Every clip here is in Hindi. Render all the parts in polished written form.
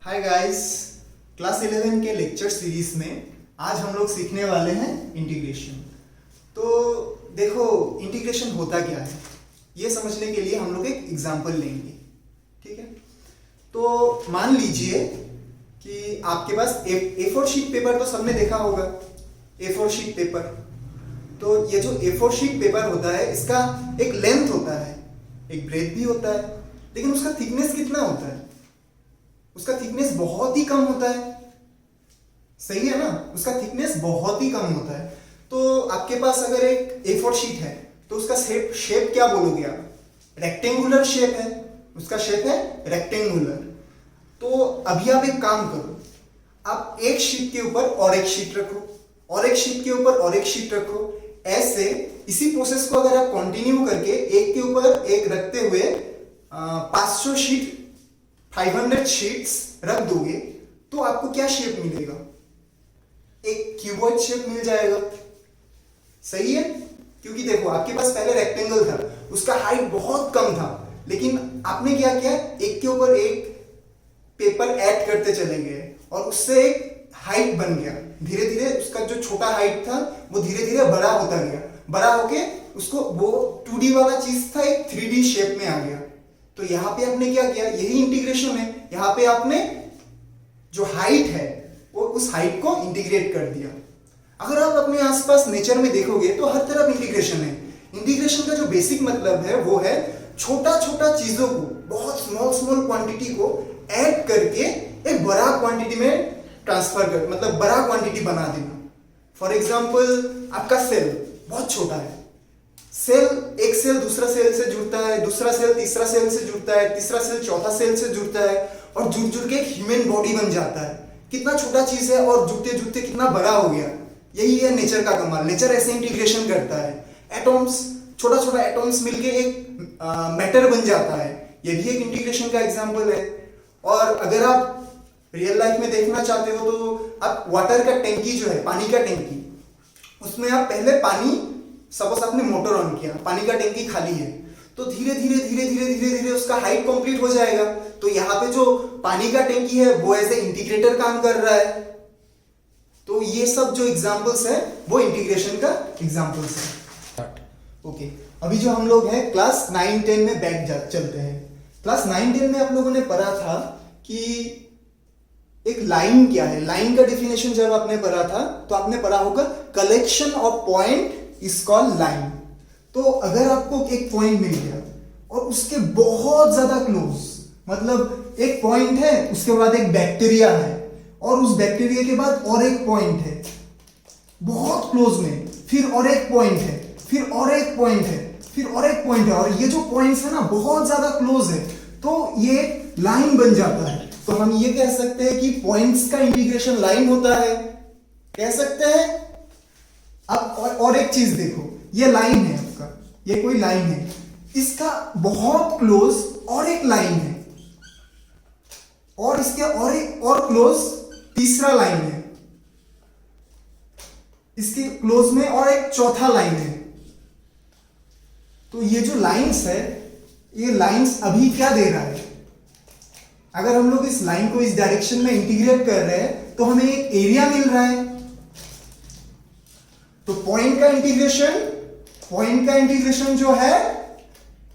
हाय गाइस, क्लास 11 के लेक्चर सीरीज में आज हम लोग सीखने वाले हैं इंटीग्रेशन। तो देखो, इंटीग्रेशन होता क्या है ये समझने के लिए हम लोग एक एग्जांपल लेंगे। ठीक है, तो मान लीजिए कि आपके पास A4 शीट पेपर तो सबने देखा होगा। A4 शीट पेपर, तो ये जो A4 शीट पेपर होता है इसका एक लेंथ होता है, एक ब्रेथ भी होता है, लेकिन उसका थिकनेस कितना होता है? उसका थिकनेस बहुत ही कम होता है। सही है ना, उसका थिकनेस बहुत ही कम होता है। तो आपके पास अगर एक A4 शीट है तो उसका शेप क्या बोलोगे आप? रेक्टेंगुलर शेप है, उसका शेप है रेक्टेंगुलर। तो अभी आप एक काम करो, आप एक शीट के ऊपर और एक शीट रखो, और एक शीट के ऊपर और एक शीट रखो। ऐसे इसी प्रोसेस को अगर आप कंटिन्यू करके एक के ऊपर एक रखते हुए 500 शीट 500 शीट्स रख दोगे तो आपको क्या शेप मिलेगा? एक क्यूबॉइड शेप मिल जाएगा। सही है, क्योंकि देखो आपके पास पहले रेक्टेंगल था, उसका हाइट बहुत कम था, लेकिन आपने क्या किया, एक के ऊपर एक पेपर ऐड करते चले गए और उससे एक हाइट बन गया। धीरे धीरे उसका जो छोटा हाइट था वो धीरे धीरे बड़ा होता गया, बड़ा होके उसको वो 2D वाला चीज था एक 3D शेप में आ गया। तो यहाँ पे आपने क्या किया, यही इंटीग्रेशन है। यहाँ पे आपने जो हाइट है वो उस हाइट को इंटीग्रेट कर दिया। अगर आप अपने आसपास नेचर में देखोगे तो हर तरफ इंटीग्रेशन है। इंटीग्रेशन का जो बेसिक मतलब है वो है छोटा छोटा चीजों को, बहुत स्मॉल स्मॉल क्वांटिटी को ऐड करके एक बड़ा क्वांटिटी में ट्रांसफर कर, मतलब बड़ा क्वांटिटी बना देना। फॉर एग्जाम्पल, आपका सेल बहुत छोटा है, सेल एक सेल दूसरा सेल से जुड़ता है, दूसरा सेल तीसरा सेल से जुड़ता है, तीसरा सेल चौथा सेल से जुड़ता है और जुड़ जुड़ के एक ह्यूमन बॉडी बन जाता है। कितना छोटा चीज है और जुड़ते जुड़ते कितना बड़ा हो गया। यही है नेचर का कमाल। नेचर ऐसे इंटीग्रेशन करता है। एटॉम्स, छोटा छोटा एटॉम्स मिलके एक मैटर बन जाता है। ये भी एक इंटीग्रेशन का एग्जांपल है। और अगर आप रियल लाइफ में देखना चाहते हो तो आप वाटर का टैंकी जो है, पानी का टैंकी, उसमें आप पहले पानी, सपोज आपने मोटर ऑन किया, पानी का टैंकी खाली है, तो धीरे धीरे धीरे धीरे धीरे धीरे उसका हाइट कंप्लीट हो जाएगा। तो यहाँ पे जो पानी का टैंकी है वो एज ए इंटीग्रेटर काम कर रहा है। तो ये सब जो एग्जांपल्स है वो इंटीग्रेशन का एग्जांपल्स है। ओके, अभी जो हम लोग हैं क्लास 9-10 में बैक चलते हैं। क्लास 9-10 में आप लोगों ने पढ़ा था कि एक लाइन क्या है। लाइन का डेफिनेशन जब आपने पढ़ा था तो आपने पढ़ा होगा collection of point is called line. तो अगर आपको एक पॉइंट मिल गया और उसके बहुत ज्यादा क्लोज, मतलब एक पॉइंट है उसके बाद एक बैक्टीरिया है और उस बैक्टीरिया के बाद और एक पॉइंट है बहुत क्लोज में, फिर और एक पॉइंट है, फिर और एक पॉइंट है, फिर और एक पॉइंट है, और ये जो पॉइंट्स है ना बहुत ज्यादा क्लोज है, तो ये लाइन बन जाता है। तो हम ये कह सकते हैं कि पॉइंट्स का इंटीग्रेशन लाइन होता है, कह सकते हैं। अब और एक चीज देखो, ये लाइन है आपका, ये कोई लाइन है, इसका बहुत क्लोज और एक लाइन है, और इसके और एक और क्लोज तीसरा लाइन है, इसके क्लोज में और एक चौथा लाइन है। तो ये जो लाइंस है, ये लाइंस अभी क्या दे रहा है? अगर हम लोग इस लाइन को इस डायरेक्शन में इंटीग्रेट कर रहे हैं तो हमें एक एरिया मिल रहा है। तो पॉइंट का इंटीग्रेशन जो है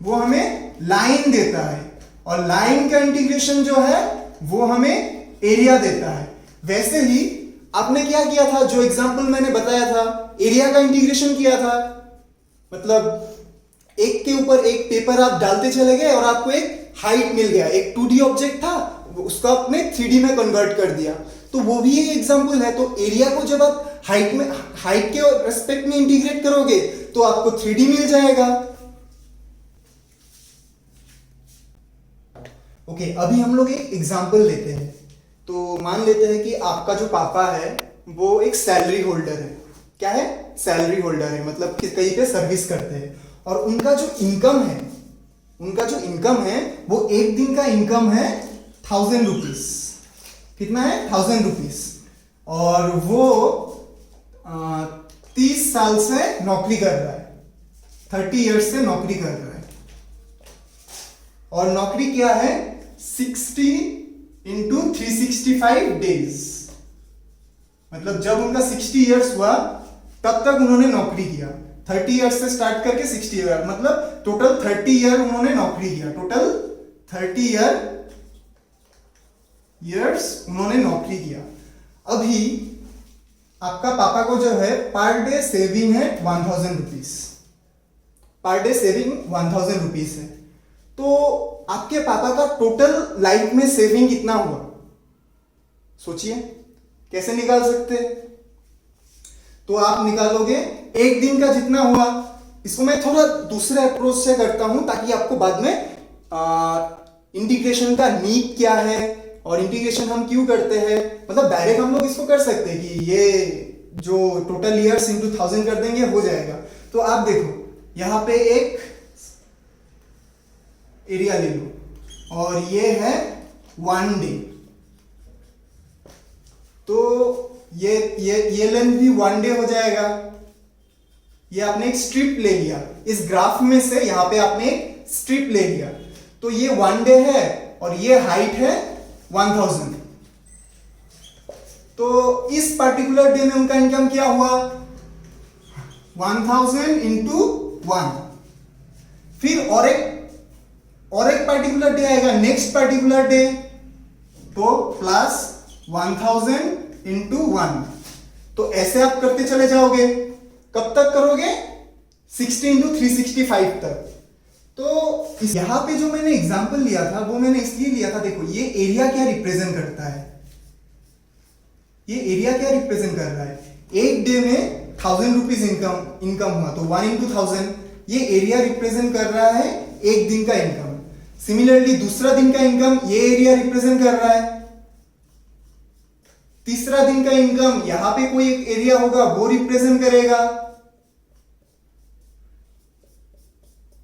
वो हमें लाइन देता है, और लाइन का इंटीग्रेशन जो है वो हमें एरिया देता है। वैसे ही आपने क्या किया था, जो एग्जांपल मैंने बताया था, एरिया का इंटीग्रेशन किया था। मतलब एक के ऊपर एक पेपर आप डालते चले गए और आपको एक हाइट मिल गया। एक 2D ऑब्जेक्ट था, उसको आपने 3D में कन्वर्ट कर दिया। तो वो भी एक एग्जांपल है। तो एरिया को जब आप हाइट के रेस्पेक्ट में इंटीग्रेट करोगे तो आपको 3D मिल जाएगा। ओके, अभी हम लोग एक एग्जांपल लेते हैं। तो मान लेते हैं कि आपका जो पापा है वो एक सैलरी होल्डर है। क्या है? सैलरी होल्डर है, मतलब कहीं पे सर्विस करते हैं, और उनका जो इनकम है वो एक दिन का इनकम है 1000 रुपीज। कितना है? 1000 रुपीज। और वो 30 साल से नौकरी कर रहा है, 30 इयर्स से नौकरी कर रहा है। और नौकरी क्या है? 60 इंटू 365 डेज, मतलब जब उनका 60 इयर्स हुआ तब तक उन्होंने नौकरी किया। 30 ईयर्स से स्टार्ट करके 60 ईयर, मतलब टोटल 30 ईयर उन्होंने नौकरी किया। टोटल 30 ईयर्स उन्होंने नौकरी किया। अभी आपका पापा को जो है पर डे सेविंग है 1000 rupees, per day saving 1000 rupees है। तो आपके पापा का टोटल लाइफ में सेविंग कितना हुआ, सोचिए कैसे निकाल सकते हैं। तो आप निकालोगे एक दिन का जितना हुआ। इसको मैं थोड़ा दूसरे अप्रोच से करता हूं ताकि आपको बाद में इंटीग्रेशन का नीड क्या है और इंटीग्रेशन हम क्यों करते हैं, मतलब डायरेक्ट हम लोग इसको कर सकते हैं कि ये जो टोटल ईयर्स इंटू 1000 कर देंगे हो जाएगा। तो आप देखो यहां पे एक एरिया ले लो और ये है 1 डे, तो ये लेंथ भी 1 डे हो जाएगा। ये आपने एक स्ट्रिप ले लिया इस ग्राफ में से, यहां पे आपने एक स्ट्रिप ले लिया, तो ये 1 डे है और ये हाइट है 1000। तो इस पर्टिकुलर डे में उनका इनकम क्या हुआ, 1000 इंटू 1। फिर और एक पर्टिकुलर डे आएगा, नेक्स्ट पर्टिकुलर डे, तो प्लस 1000 इंटू 1। तो ऐसे आप करते चले जाओगे, कब तक करोगे, 60 इंटू 365 तक। तो यहां पे जो मैंने एग्जांपल लिया था वो मैंने इसलिए लिया था, देखो ये एरिया क्या रिप्रेजेंट करता है, ये एरिया क्या रिप्रेजेंट कर रहा है। एक डे में 1000 रुपीज इनकम हुआ, तो 1 इंटू 1000, ये एरिया रिप्रेजेंट कर रहा है एक दिन का इनकम। सिमिलरली दूसरा दिन का इनकम ये एरिया रिप्रेजेंट कर रहा है। तीसरा दिन का इनकम यहां पे कोई एक एरिया होगा वो रिप्रेजेंट करेगा।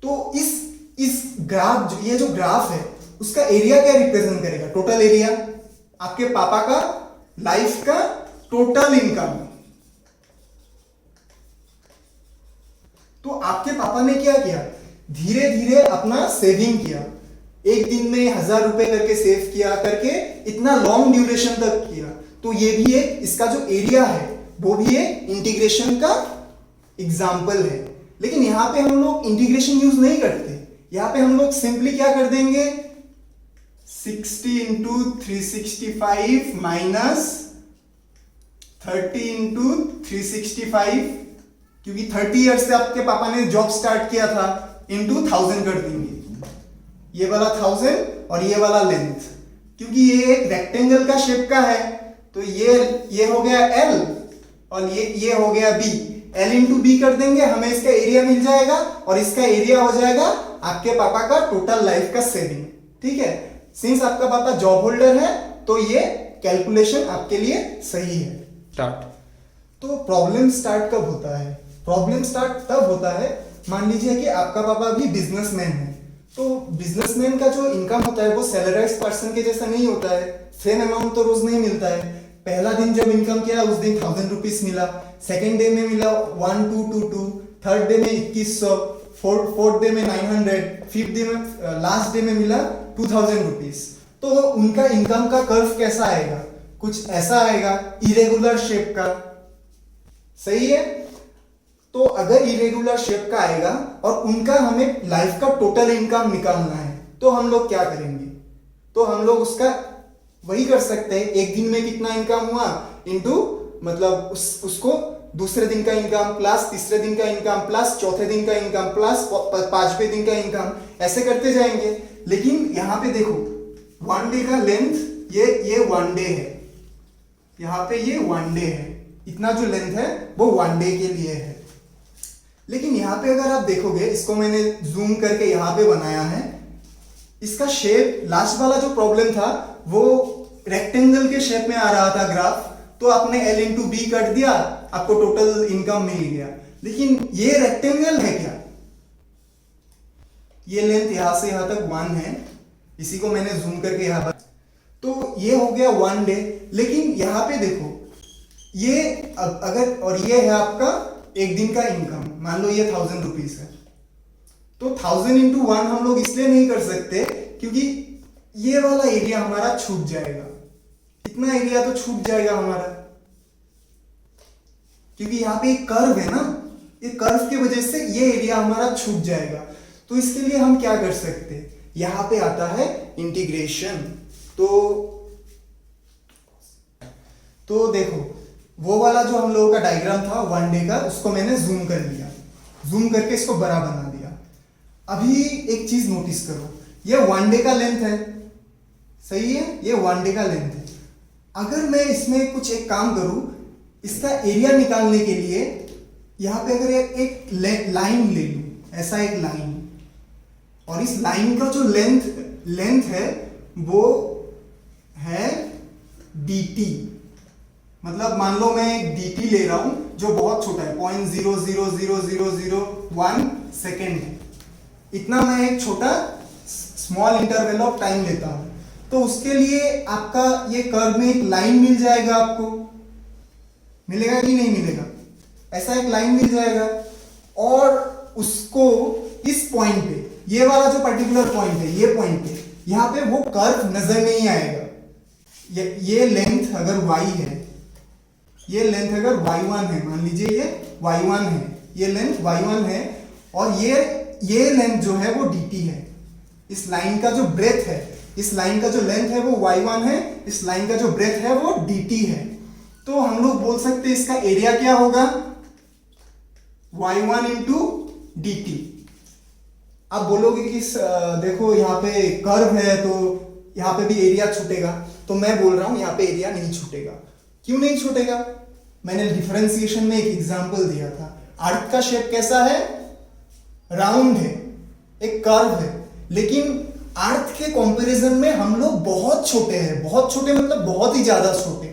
तो इस ग्राफ, ये जो ग्राफ है उसका एरिया क्या रिप्रेजेंट करेगा, टोटल एरिया, आपके पापा का लाइफ का टोटल इनकम। तो आपके पापा ने क्या किया, धीरे धीरे अपना सेविंग किया, एक दिन में 1000 रुपए करके सेव किया करके इतना लॉन्ग ड्यूरेशन तक किया। तो ये भी एक, इसका जो एरिया है वो भी एक इंटीग्रेशन का एग्जाम्पल है। लेकिन यहां पे हम लोग इंटीग्रेशन यूज नहीं करते, यहां पे हम लोग सिंपली क्या कर देंगे, 60 इंटू 365 माइनस 30 इंटू 365, क्योंकि 30 ईयर्स से आपके पापा ने जॉब स्टार्ट किया था, इंटू 1000 कर देंगे, ये वाला 1000 और ये वाला लेंथ, क्योंकि ये एक रेक्टेंगल का शेप का है, तो ये हो गया L और ये हो गया B। L इंटू बी कर देंगे, हमें इसका एरिया मिल जाएगा और इसका एरिया हो जाएगा आपके पापा का टोटल लाइफ का सेविंग। ठीक है, सिंस आपका पापा जॉब होल्डर है तो ये कैलकुलेशन आपके लिए सही है। स्टार्ट। तो प्रॉब्लम स्टार्ट कब होता है, प्रॉब्लम स्टार्ट तब होता है, मान लीजिए कि आपका पापा भी बिजनेसमैन है। तो बिजनेसमैन का जो इनकम होता है वो सैलराइज्ड पर्सन के जैसा नहीं होता है, सेम अमाउंट तो रोज नहीं मिलता है। पहला दिन जब इनकम किया उस दिन 1000 रुपीज मिला, सेकेंड डे में मिला 1222, थर्ड डे में 2100, फोर्थ डे में 900, फिफ्थ डे में, लास्ट डे में मिला 2000 रुपीज। तो उनका इनकम का कर्व कैसा आएगा, कुछ ऐसा आएगा, इरेगुलर शेप का। सही है, तो अगर इरेगुलर शेप का आएगा और उनका हमें लाइफ का टोटल इनकम निकालना है तो हम लोग क्या करेंगे, तो हम लोग उसका वही कर सकते हैं, एक दिन में कितना इनकम हुआ इनटू, मतलब उसको दूसरे दिन का इनकम प्लस तीसरे दिन का इनकम प्लस चौथे दिन का इनकम प्लस पांचवें दिन का इनकम, ऐसे करते जाएंगे। लेकिन यहां पे देखो 1 डे का लेंथ, ये 1 डे है, यहां पे ये 1 डे है, इतना जो लेंथ है वो 1 डे के लिए है। लेकिन यहां पे अगर आप देखोगे, इसको मैंने जूम करके यहां पे बनाया है, इसका शेप, लास्ट वाला जो प्रॉब्लम था वो रेक्टेंगल के शेप में आ रहा था ग्राफ, तो आपने L इंटू बी कर दिया, आपको टोटल इनकम मिल गया। लेकिन ये रेक्टेंगल है क्या, ये लेंथ यहां से यहां तक 1 है, इसी को मैंने जूम करके यहां पर, तो ये हो गया 1 डे। लेकिन यहां पे देखो ये अगर, और ये है आपका एक दिन का इनकम, मान लो ये 1000 रुपीज है, तो 1000 इंटू 1 हम लोग इसलिए नहीं कर सकते क्योंकि ये वाला एरिया हमारा छूट जाएगा, इतना एरिया तो छूट जाएगा हमारा, क्योंकि यहाँ पे एक कर्व है ना, ये कर्व की वजह से ये एरिया हमारा छूट जाएगा। तो इसके लिए हम क्या कर सकते हैं, यहाँ पे आता है इंटीग्रेशन। तो देखो वो वाला जो हम लोगों का डायग्राम था वन डे का, उसको मैंने जूम कर लिया, जूम करके इसको बड़ा बना दिया। अभी एक चीज नोटिस करो, ये वन डे का लेंथ है, सही है, ये वन डे का लेंथ है। अगर मैं इसमें कुछ एक काम करूं, इसका एरिया निकालने के लिए यहाँ पे अगर एक लाइन ले लूं, ऐसा एक लाइन, और इस लाइन का जो लेंथ है वो है dt, मतलब मान लो मैं एक dt ले रहा हूं जो बहुत छोटा है, 0.0000001 सेकेंड है, इतना मैं एक छोटा स्मॉल इंटरवल ऑफ टाइम लेता हूं। तो उसके लिए आपका ये कर्व में एक लाइन मिल जाएगा, आपको मिलेगा कि नहीं मिलेगा, ऐसा एक लाइन मिल जाएगा, और उसको इस पॉइंट पे, ये वाला जो पर्टिकुलर पॉइंट है, ये पॉइंट पे यहाँ पे वो कर्व नजर नहीं आएगा। ये लेंथ अगर y है, ये लेंथ अगर y1 है, मान लीजिए ये y1 है, ये लेंथ y1 है, और ये लेंथ जो है वो dt है। इस लाइन का जो ब्रेथ है, इस लाइन का जो लेंथ है वो y1 है, इस लाइन का जो ब्रेथ है वो dt है। तो हम लोग बोल सकते हैं इसका एरिया क्या होगा, y1 इंटू dt। आप बोलोगे कि देखो यहाँ पे कर्व है तो यहाँ पे भी एरिया छूटेगा, तो मैं बोल रहा हूं यहाँ पे एरिया नहीं छूटेगा। क्यों नहीं छूटेगा, मैंने डिफरेंशिएशन में एक एग्जांपल दिया था। अर्थ का शेप कैसा है, राउंड है, एक कर्व है, लेकिन अर्थ के कंपैरिजन में हम लोग बहुत छोटे हैं, बहुत छोटे मतलब बहुत ही ज्यादा छोटे।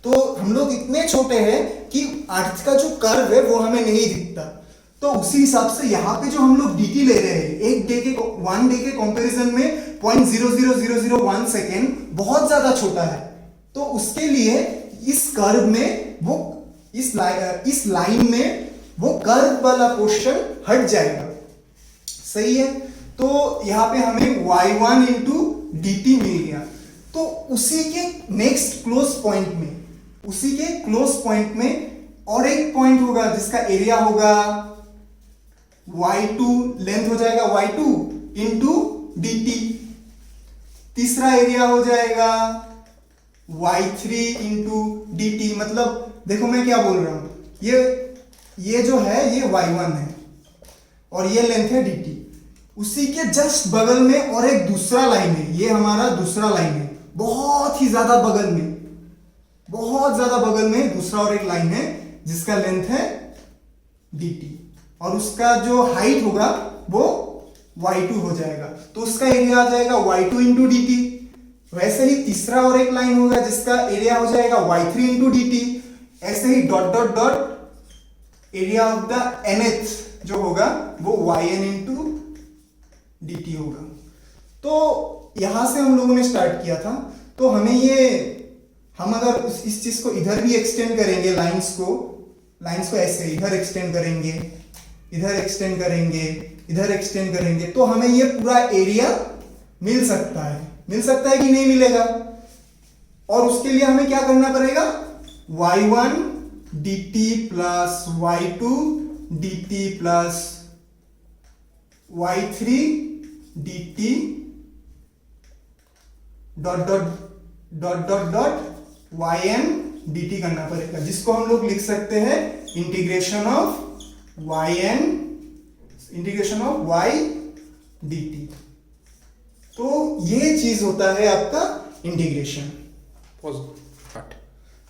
तो हम लोग इतने छोटे हैं कि अर्थ का जो कर्व है वो हमें नहीं दिखता। तो उसी हिसाब से यहाँ पे जो हम लोग dt ले रहे हैं, वन डे के कंपैरिजन में 0.00001 सेकेंड बहुत ज्यादा छोटा है। तो उसके लिए इस कर्व में वो इस लाइन में वो कर्व वाला पोर्शन हट जाएगा, सही है। तो यहाँ पे हमें y1 इंटू dt मिल गया। तो उसी के नेक्स्ट क्लोज पॉइंट में, उसी के क्लोज पॉइंट में और एक पॉइंट होगा जिसका एरिया होगा y2, लेंथ हो जाएगा y2 इंटू dt। तीसरा एरिया हो जाएगा y3 इंटू dt। मतलब देखो मैं क्या बोल रहा हूं, ये जो है ये y1 है और ये लेंथ है dt। उसी के जस्ट बगल में और एक दूसरा लाइन है, ये हमारा दूसरा लाइन है, बहुत ही ज्यादा बगल में, बहुत ज्यादा बगल में दूसरा और एक लाइन है जिसका लेंथ है dt, और उसका जो हाइट होगा वो y2 हो जाएगा। तो उसका एरिया आ जाएगा y2 इंटू dt। वैसे ही तीसरा और एक लाइन होगा जिसका एरिया हो जाएगा y3 इंटू dt। ऐसे ही dot dot dot area of the nth जो होगा वो yn इंटू dt होगा। तो यहां से हम लोगों ने स्टार्ट किया था। तो हम अगर इस चीज को इधर भी एक्सटेंड करेंगे, लाइंस को ऐसे इधर एक्सटेंड करेंगे, इधर एक्सटेंड करेंगे, इधर एक्सटेंड करेंगे, तो हमें ये पूरा एरिया मिल सकता है कि नहीं मिलेगा। और उसके लिए हमें क्या करना पड़ेगा, y1 dt plus y2 dt plus y3 dt dot dot dot dot dot yn dt करना पड़ेगा, जिसको हम लोग लिख सकते हैं इंटीग्रेशन ऑफ y dt। तो ये चीज होता है आपका इंटीग्रेशन।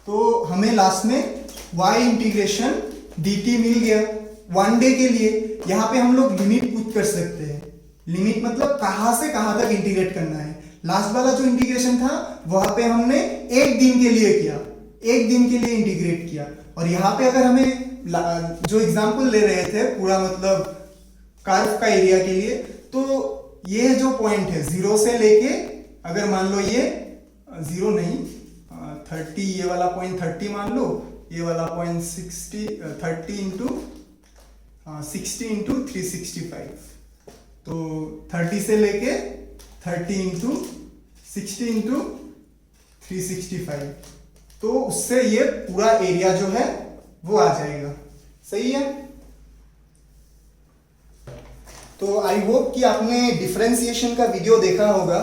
तो हमें लास्ट में y इंटीग्रेशन dt मिल गया वन डे के लिए। यहां पे हम लोग लिमिट पुट कर सकते हैं, लिमिट मतलब कहां से कहां तक इंटीग्रेट करना है। लास्ट वाला जो इंटीग्रेशन था वहां पे हमने एक दिन के लिए किया, एक दिन के लिए इंटीग्रेट किया। और यहाँ पे अगर हमें जो एग्जांपल ले रहे थे पूरा मतलब कर्व का एरिया के लिए, तो ये जो पॉइंट है 0 से लेके, अगर मान लो ये 0 नहीं 30, ये वाला पॉइंट 30 मान लो, ये वाला पॉइंट 30 इंटू 60 इंटू 365, तो 30 से लेके 30 इंटू 60 इंटू 365, तो उससे ये पूरा एरिया जो है वो आ जाएगा। सही है। तो आई होप कि आपने डिफरेंशिएशन का वीडियो देखा होगा।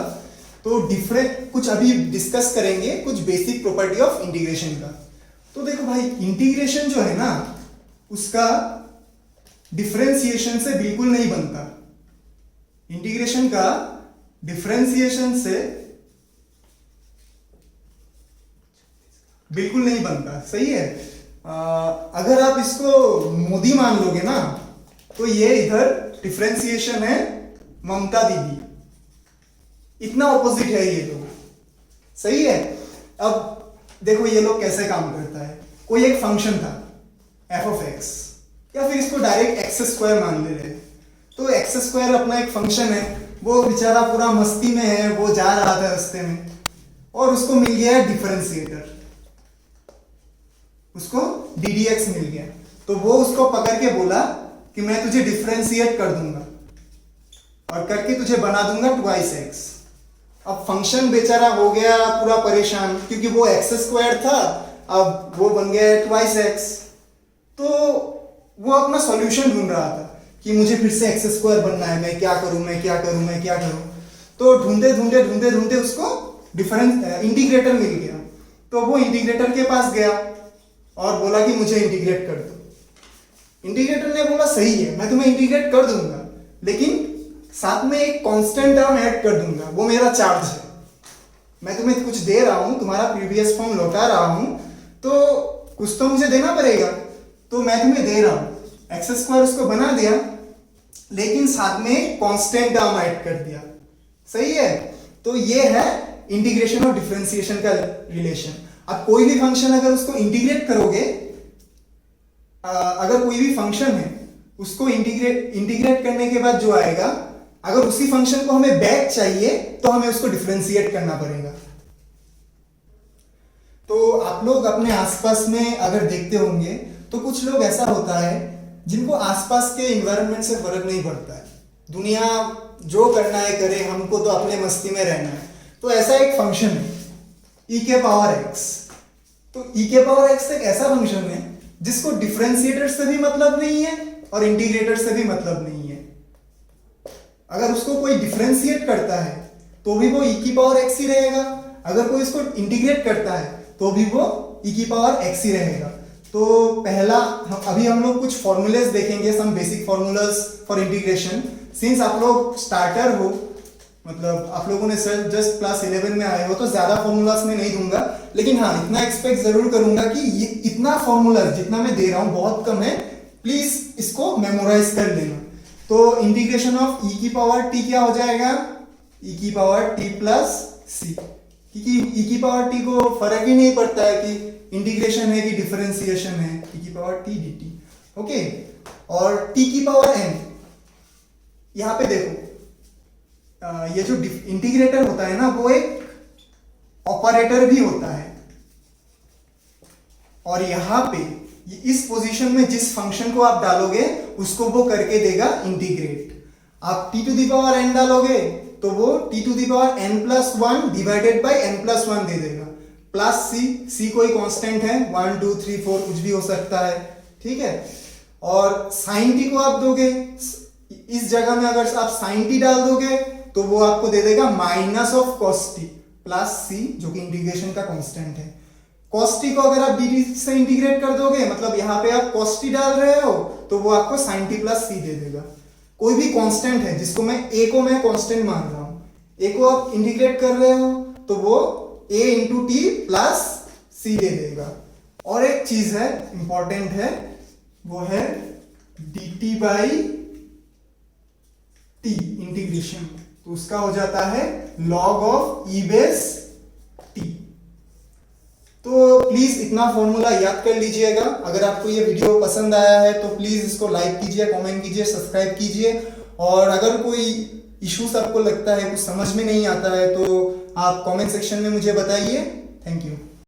तो कुछ अभी डिस्कस करेंगे कुछ बेसिक प्रॉपर्टी ऑफ इंटीग्रेशन का। तो देखो भाई, इंटीग्रेशन जो है ना उसका डिफरेंशिएशन से बिल्कुल नहीं बनता। इंटीग्रेशन का डिफरेंशिएशन से बिल्कुल नहीं बनता। सही है। अगर आप इसको मोदी मान लोगे ना तो ये इधर डिफरेंशिएशन है ममता दीदी, इतना ऑपोजिट है ये लोग। सही है। अब देखो ये लोग कैसे काम करता है। कोई एक फंक्शन था एफ ऑफ एक्स, या फिर इसको डायरेक्ट एक्स स्क्वायर मान ले रहे। तो एक्स स्क्वायर अपना एक फंक्शन है, वो बेचारा पूरा मस्ती में है, वो जा रहा था रास्ते में और उसको मिल गया है डिफरेंशिएटर, उसको डी डी एक्स मिल गया। तो वो उसको पकड़ के बोला कि मैं तुझे डिफरेंशिएट कर दूंगा और करके तुझे बना दूंगा ट्वाइस एक्स। अब फंक्शन बेचारा हो गया पूरा परेशान, क्योंकि वो एक्स स्क्वायर था, अब वो बन गया ट्वाइस एक्स। तो वो अपना सॉल्यूशन ढूंढ रहा था कि मुझे फिर से एक्स स्क्वायर बनना है, मैं क्या करूं, मैं क्या करूं, मैं क्या करूं। तो ढूंढते ढूंढते ढूंढते ढूंढते उसको इंटीग्रेटर मिल गया। तो वो इंटीग्रेटर के पास गया और बोला कि मुझे इंटीग्रेट कर दो। इंटीग्रेटर ने बोला सही है, मैं तुम्हें इंटीग्रेट कर दूंगा, लेकिन साथ में एक कांस्टेंट टर्म ऐड कर दूंगा, वो मेरा चार्ज है। मैं तुम्हें कुछ दे रहा हूं, तुम्हारा प्रीवियस फॉर्म लौटा रहा हूं, तो कुछ तो मुझे देना पड़ेगा। तो मैं तुम्हें दे रहा हूं। एक्स स्क्वायर उसको बना दिया, लेकिन साथ में कांस्टेंट टर्म ऐड कर दिया। सही है। तो ये है इंटीग्रेशन और डिफरेंशिएशन का रिलेशन। अब कोई भी फंक्शन अगर उसको इंटीग्रेट करोगे, अगर कोई भी फंक्शन है उसको इंटीग्रेट करने के बाद जो आएगा, अगर उसी फंक्शन को हमें बैक चाहिए तो हमें उसको डिफरेंशिएट करना पड़ेगा। तो आप लोग अपने आसपास में अगर देखते होंगे तो कुछ लोग ऐसा होता है जिनको आसपास के एनवायरनमेंट से फर्क नहीं पड़ता है, दुनिया जो करना है करे, हमको तो अपने मस्ती में रहना है। तो ऐसा एक फंक्शन है e के पावर x। तो e के पावर x एक ऐसा फंक्शन है जिसको डिफरेंशिएटर से भी मतलब नहीं है और इंटीग्रेटर से भी मतलब नहीं है। अगर उसको कोई डिफरेंशिएट करता है तो भी वो e की पावर x ही रहेगा, अगर कोई इसको इंटीग्रेट करता है तो भी वो e की पावर x ही रहेगा। तो पहला अभी हम लोग कुछ फॉर्मूलेस देखेंगे, some basic formulas for integration. Since आप लोग स्टार्टर हो, मतलब आप लोगों ने सर जस्ट क्लास 11 में आए हो, तो ज्यादा फॉर्मूलाज में नहीं दूंगा, लेकिन हाँ इतना एक्सपेक्ट जरूर करूंगा कि ये इतना फॉर्मूलाज जितना मैं दे रहा हूँ बहुत कम है, प्लीज इसको मेमोराइज कर लेना। तो इंटीग्रेशन ऑफ e की पावर t क्या हो जाएगा, e की पावर t प्लस c, क्योंकि e की पावर t को फर्क ही नहीं पड़ता है कि इंटीग्रेशन है कि डिफरेंशिएशन है, e की पावर t dt। ओके। और t की पावर n, यहां पे देखो ये जो इंटीग्रेटर होता है ना वो एक ऑपरेटर भी होता है, और यहां पे इस पोजीशन में जिस फंक्शन को आप डालोगे उसको वो करके देगा इंटीग्रेट। आप t to the power n डालोगे तो वो t to the power n plus 1 divided by n plus 1 दे देगा, प्लस c कोई कांस्टेंट है, 1 2 3 4 कुछ भी हो सकता है। ठीक है। और साइन t को आप दोगे, इस जगह में अगर आप साइन t डाल दोगे तो वो आपको दे देगा minus of cos t plus c, जो कि इंटीग्रेशन का कांस्टेंट है। cos t को अगर आप dt से इंटीग्रेट कर दोगे, मतलब यहाँ पे आप cos t डाल रहे हो तो वो आपको sin t प्लस c दे देगा। कोई भी कांस्टेंट है जिसको मैं a को मैं कांस्टेंट मान रहा हूँ, a को आप इंटीग्रेट कर रहे हो तो वो a into T plus c दे देगा। और एक चीज है इंपॉर्टेंट है, वो है dt बाई t इंटीग्रेशन, तो उसका हो जाता है log of e base t। तो प्लीज इतना फॉर्मूला याद कर लीजिएगा। अगर आपको ये वीडियो पसंद आया है तो प्लीज इसको लाइक कीजिए, कमेंट कीजिए, सब्सक्राइब कीजिए। और अगर कोई इश्यूज आपको लगता है, कुछ समझ में नहीं आता है, तो आप कमेंट सेक्शन में मुझे बताइए। Thank you.